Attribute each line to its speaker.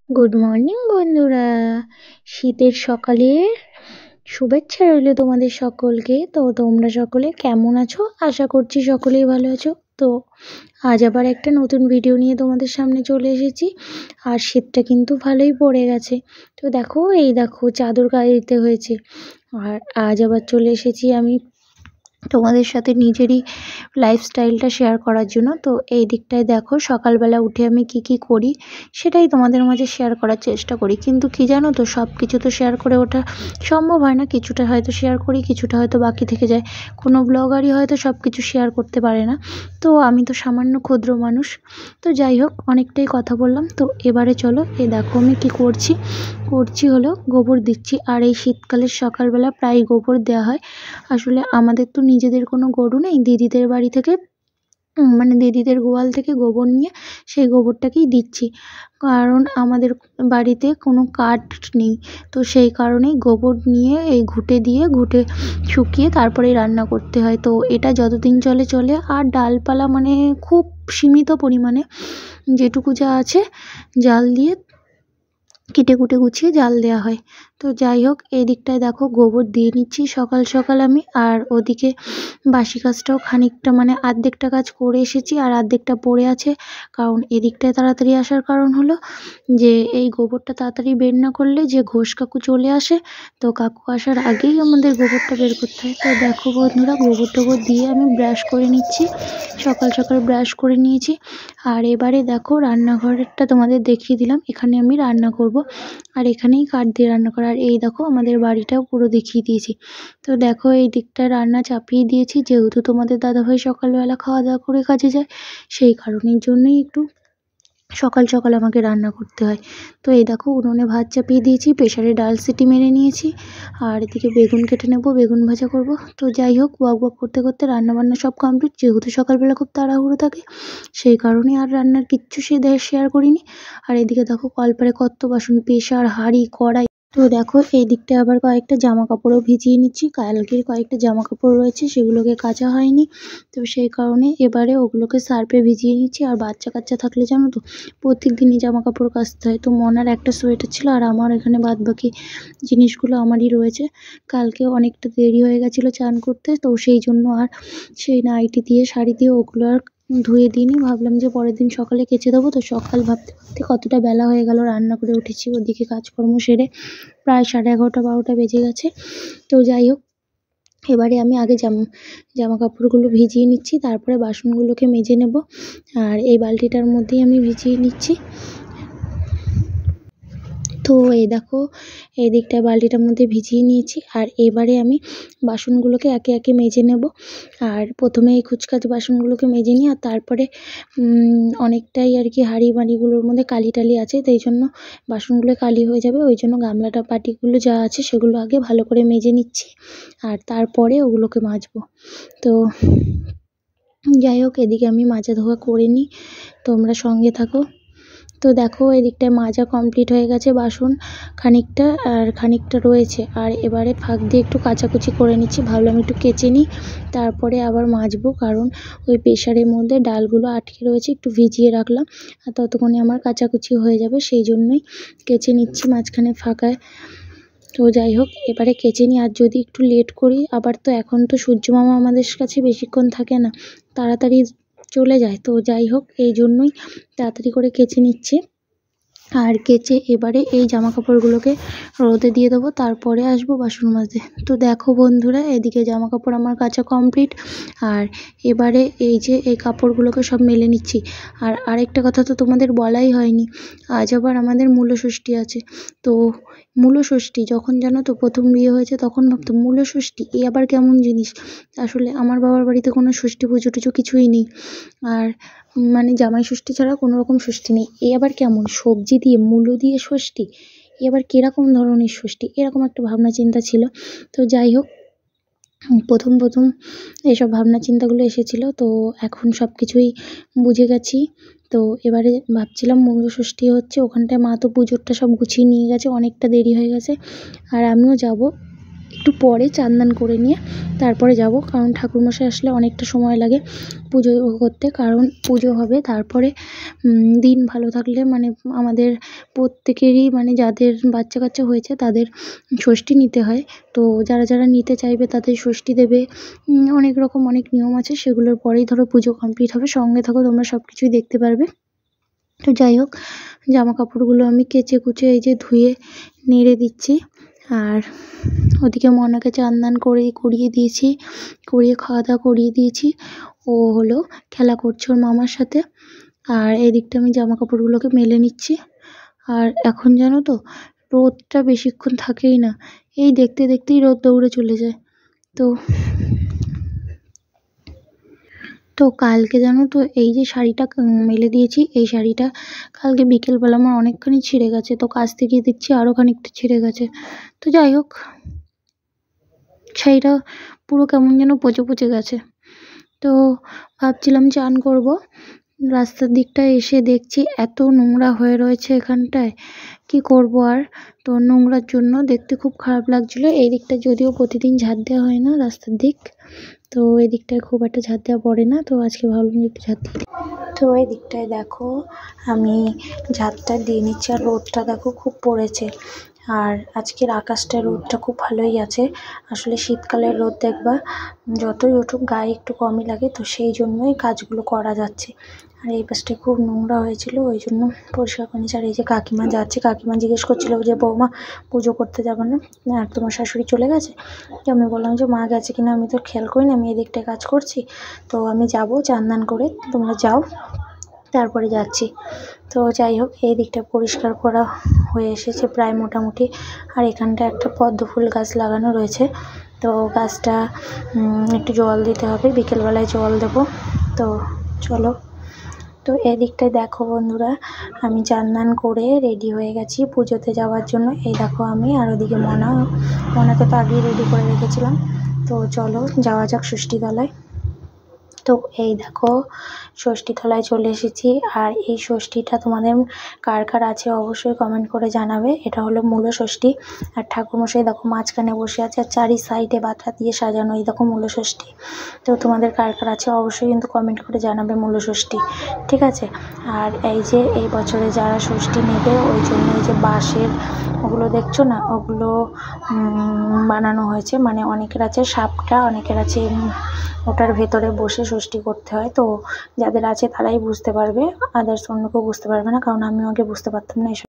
Speaker 1: Good morning বন্ধুরা। শীতের সকালের শুভেচ্ছা রইল তোমাদের সকলকে। তো তোমরা সকলে কেমন আছো? আশা করছি সকলেই ভালো আছো। তো আজ আবার একটা নতুন ভিডিও নিয়ে তোমাদের সামনে চলে এসেছি। আর শীতটা কিন্তু ভালোই পড়ে গেছে। তো দেখো, এই দেখো চাদর গায়ে দিতে হয়েছে। আর আজ আবার চলে এসেছি আমি তোমাদের সাথে নিজেরই লাইফস্টাইলটা শেয়ার করার জন্য। তো এই দিকটায় দেখো, সকালবেলা উঠে আমি কি করি সেটাই তোমাদের মাঝে শেয়ার করার চেষ্টা করি। কিন্তু কি জানো তো, সব কিছু তো শেয়ার করে ওঠা সম্ভব হয় না। কিছুটা হয়তো শেয়ার করি, কিছুটা হয়তো বাকি থেকে যায়। কোনো ব্লগারই হয়তো সব কিছু শেয়ার করতে পারে না। তো আমি তো সামান্য ক্ষুদ্র মানুষ। তো যাই হোক, অনেকটাই কথা বললাম। তো এবারে চলো, এই দেখো আমি কি করছি হলো গোবর দিচ্ছি। আর এই শীতকালের সকালবেলা প্রায় গোবর দেওয়া হয়। আসলে আমাদের তো নিজেদের কোনো গরু নেই, দিদিদের বাড়ি থেকে মানে দিদিদের গোয়াল থেকে গোবর নিয়ে সেই গোবরটাকেই দিচ্ছি। কারণ আমাদের বাড়িতে কোনো কাঠ নেই। তো সেই কারণেই গোবর নিয়ে এই ঘুঁটে শুকিয়ে তারপরেই রান্না করতে হয়। তো এটা যতদিন চলে। আর ডালপালা মানে খুব সীমিত পরিমাণে যেটুকু যা আছে জাল দিয়ে কেটে-কুটে গুছিয়ে জাল দেওয়া হয়। তো যাই হোক, এই দিকটায় দেখো গোবর দিয়ে নিচ্ছি সকাল আমি। আর ওদিকে বাসি কাজটাও খানিকটা মানে অর্ধেকটা কাজ করে এসেছি আর অর্ধেকটা পড়ে আছে। কারণ এদিকটায় তাড়াতাড়ি আসার কারণ হলো যে এই গোবরটা তাড়াতাড়ি বের না করলে যে ঘোষ কাকু চলে আসে। তো কাকু আসার আগেই আমাদের গোবরটা বের করতে হয়। তো দেখো বন্ধুরা, গোবর-টোবর দিয়ে আমি ব্রাশ করে নিচ্ছি। সকাল ব্রাশ করে নিয়েছি। আর এবারে দেখো, রান্নাঘরেরটা তোমাদের দেখিয়ে দিলাম। এখানে আমি রান্না করব। আর এখানেই কাঠ দিয়ে রান্না করা। আর এই দেখো আমাদের বাড়িটাও পুরো দেখিয়ে দিয়েছি। তো দেখো, এই দিকটা রান্না চাপিয়ে দিয়েছি, যেহেতু তোমাদের দাদাভাই সকালবেলা খাওয়া দাওয়া করে কাজে যায়। সেই কারণের জন্যই একটু সকাল আমাকে রান্না করতে হয়। তো এই দেখো, উনুনে ভাত চাপিয়ে দিয়েছি, প্রেসারে ডাল সিটি মেরে নিয়েছি। আর এদিকে বেগুন কেটে নেব, বেগুন ভাজা করব। তো যাই হোক, বক করতে রান্নাবান্না সব কমপ্লিট। যেহেতু সকালবেলা খুব তাড়াহুড়ো থাকে, সেই কারণে আর রান্নার কিচ্ছু শেয়ার করিনি। আর এদিকে দেখো, কলপারে কত বাসন, প্রেসার, হাঁড়ি, কড়াই। তো দেখো, এই দিকটায় আবার কয়েকটা জামা কাপড়ও ভিজিয়ে নিচ্ছি। কালকের কয়েকটা জামা কাপড় রয়েছে, সেগুলোকে কাচা হয়নি। তো সেই কারণে এবারে ওগুলোকে সার্ফে ভিজিয়ে নিচ্ছি। আর বাচ্চা কাচ্চা থাকলে জানো তো, প্রত্যেক দিনই জামা কাপড় কাচতে হয়। তো মনার একটা সোয়েটার ছিল, আর আমার এখানে বাদবাকি জিনিসগুলো আমারই রয়েছে। কালকে অনেকটা দেরি হয়ে গেছিলো চান করতে, তো সেই জন্য আর সেই নাইটি দিয়ে শাড়ি দিয়ে ওগুলো আর ধুয়ে দিইনি। ভাবলাম যে পরের দিন সকালে কেচে দেবো। তো সকাল ভাবতে কতটা বেলা হয়ে গেল, রান্না করে উঠেছি, ওদিকে কাজকর্ম সেরে প্রায় 11:30-12টা বেজে গেছে। তো যাই হোক, এবারে আমি আগে জামা কাপড়গুলো ভিজিয়ে নিচ্ছি, তারপরে বাসনগুলোকে মেজে নেব। আর এই বালতিটার মধ্যেই আমি ভিজিয়ে নিচ্ছি। তো এই দেখো, এই দিকটায় বালতিটার মধ্যে ভিজিয়ে নিয়েছি। আর এবারে আমি বাসনগুলোকে একে মেজে নেব। আর প্রথমে এই কুচকাচ বাসনগুলোকে মেজে নিই। আর তারপরে অনেকটাই আর কি হাঁড়ি-মাড়িগুলোর মধ্যে কালি-টালি আছে, তো এই জন্য বাসনগুলো কালি হয়ে যাবে। ওই জন্য গামলাটা বাটিগুলো যা আছে সেগুলো আগে ভালো করে মেজে নিচ্ছি। আর তারপরে ওগুলোকে মাজবো। তো যাই হোক, এদিকে আমি মাজা ধোয়া করে নিই, তোমরা সঙ্গে থাকো। তো দেখো, এদিকটায় মাজা কমপ্লিট হয়ে গেছে বাসন খানিকটা, আর খানিকটা রয়েছে। আর এবারে ফাঁক দিয়ে একটু কাচাকুচি করে নিচ্ছি। ভাবলাম একটু কেচে নিই, তারপরে আবার মাজবো। কারণ ওই প্রেসারের মধ্যে ডালগুলো আটকে রয়েছে, একটু ভিজিয়ে রাখলাম। আর ততক্ষণে আমার কাচাকুচি হয়ে যাবে, সেই জন্যই কেচে নিচ্ছি মাঝখানে ফাঁকায়। তো যাই হোক, এবারে কেচে নিই। আর যদি একটু লেট করি, আবার তো এখন তো সূর্যমামা আমাদের কাছে বেশিক্ষণ থাকে না, তাড়াতাড়ি চলে যায়। তো যাই হোক, এই জন্যই তাড়াতাড়ি করে কেচে নিচ্ছি। আর কেচে এবারে এই জামা কাপড়গুলোকে রোদে দিয়ে দেবো, তারপরে আসবো বাসন মাজতে। তো দেখো বন্ধুরা, এদিকে জামা কাপড় আমার কাচা কমপ্লিট। আর এবারে এই যে এই কাপড়গুলোকে সব মেলে নিচ্ছি। আর আরেকটা কথা তো তোমাদের বলাই হয়নি, আজ আবার আমাদের মূলষষ্ঠী আছে। তো মূলষষ্ঠী যখন জানো তো প্রথম বিয়ে হয়েছে, তখন ভাবতাম মূলষষ্ঠী এ আবার কেমন জিনিস। আসলে আমার বাবার বাড়িতে কোনো ষষ্ঠী পুজো টুজো কিছুই নেই। আর মানে জামাই ষষ্ঠী ছাড়া কোনো রকম ষষ্ঠী নেই। এ আবার কেমন, সবজি দিয়ে মূলো দিয়ে ষষ্ঠী, এ আবার কীরকম ধরনের ষষ্ঠী, এরকম একটা ভাবনা চিন্তা ছিল। তো যাই হোক, প্রথম এইসব ভাবনা চিন্তাগুলো এসেছিলো। তো এখন সব কিছুই বুঝে গেছি। তো এবারে ভাবছিলাম মূলষষ্ঠী হচ্ছে, ওখানটায় মা তো পুজোরটা সব গুছিয়ে নিয়ে গেছে, অনেকটা দেরি হয়ে গেছে। আর আমিও যাব একটু পরে চান করে নিয়ে তারপরে যাব, কারণ ঠাকুরমশাই আসলে অনেকটা সময় লাগে পুজো করতে, কারণ পুজো হবে তারপরে দিন ভালো থাকলে মানে আমাদের প্রত্যেকেরই মানে যাদের বাচ্চা কাচ্চা হয়েছে তাদের ষষ্ঠী নিতে হয়। তো যারা যারা নিতে চাইবে তাদের ষষ্ঠী দেবে, অনেক রকম অনেক নিয়ম আছে, সেগুলোর পরেই ধরো পুজো কমপ্লিট হবে। সঙ্গে থাকো, তোমরা সব কিছুই দেখতে পারবে। তো যাই হোক, জামা কাপড়গুলো আমি কেচে কুচে এই যে ধুয়ে নেড়ে দিচ্ছি, আর ওদিকে মনাকে চান করিয়ে দিয়েছি, করিয়ে খাওয়া দাওয়া করিয়ে দিয়েছি। ও হলো খেলা করছে ওর মামার সাথে, আর এদিকটা আমি জামা কাপড়গুলোকে মেলে নিচ্ছি। আর এখন জানো তো রোদটা বেশিক্ষণ থাকেই না, এই দেখতে দেখতেই রোদ দৌড়ে চলে যায়। তো কালকে জানো তো এই যে শাড়িটা মেলে দিয়েছি, এই শাড়িটা কালকে বিকেলবেলা আমার অনেকখানি ছিঁড়ে গেছে, তো কাচতে গিয়ে দেখছি আরও খানিকটা ছিঁড়ে গেছে। তো যাই হোক, শাড়িটা পুরো কেমন যেন পচে গেছে। তো ভাবছিলাম চান করব, রাস্তার দিকটায় এসে দেখছি এত নোংরা হয়ে রয়েছে এখানটায়, কি করব আর। তো নোংরার জন্য দেখতে খুব খারাপ লাগছিল। এই দিকটা যদিও প্রতিদিন ঝাঁট দেওয়া হয় না রাস্তার দিক, তো এই দিকটায় খুব একটা ঝাঁট দেওয়া পড়ে না, তো আজকে ভাবলাম একটু ঝাঁট দিই। তো এই দিকটায় দেখো আমি ঝাঁটটা দিয়ে নিচ্ছি, আর রোদটা দেখো খুব পড়েছে, আর আজকের আকাশটা রোদটা খুব ভালোই আছে। আসলে শীতকালের রোদ দেখবা যতই উঠুক গায়ে একটু কমই লাগে, তো সেই জন্যই কাজগুলো করা যাচ্ছে। আর এই পাশটায় খুব নোংরা হয়েছিল, ওই জন্য পরিষ্কার করে নিচ্ছি। আর এই যে কাকিমা যাচ্ছে, কাকিমা জিজ্ঞেস করছিল যে বৌমা পুজো করতে যাবো না, আর তোমার শাশুড়ি চলে গেছে? তো আমি বললাম যে মা গেছে কিনা আমি তো খেয়াল করি না, আমি এদিকটায় কাজ করছি, তো আমি যাবো চান করে, তোমরা যাও, তারপরে যাচ্ছি। তো যাই হোক, এই দিকটা পরিষ্কার করা হয়ে এসেছে প্রায় মোটামুটি। আর এখানটা একটা পদ্ম ফুল গাছ লাগানো রয়েছে, তো গাছটা একটু জল দিতে হবে, বিকেলবেলায় জল দেবো। তো চলো, তো এদিকটায় দেখো বন্ধুরা, আমি চান করে রেডি হয়ে গেছি পুজোতে যাওয়ার জন্য। এই দেখো আমি, আর ওদিকে মনাকে তো আগেই রেডি করে রেখেছিলাম। তো চলো যাওয়া যাক ষষ্ঠীতলায়। তো এই দেখো ষষ্ঠীতলায় চলে এসেছি, আর এই ষষ্ঠীটা তোমাদের কার কার আছে অবশ্যই কমেন্ট করে জানাবে। এটা হলো মূল ষষ্ঠী, আর ঠাকুরমশাই দেখো মাঝখানে বসে আছে, আর চারি সাইডে বাতা দিয়ে সাজানো, এই দেখো মূল ষষ্ঠী। তো তোমাদের কার কার আছে অবশ্যই কিন্তু কমেন্ট করে জানাবে মূল ষষ্ঠী, ঠিক আছে? আর এই যে এই বছরে যারা ষষ্ঠী নেবে ওই জন্য এই যে বাঁশের ওগুলো দেখছো না, ওগুলো বানানো হয়েছে। মানে অনেকের আছে সাপটা, অনেকের আছে ওটার ভেতরে বসে ষষ্ঠী করতে হয়। তো যাদের আছে তারাই বুঝতে পারবে, আদার্স অন্য কেউ বুঝতে পারবে না, কারণ আমিও আগে বুঝতে পারতাম না এসব।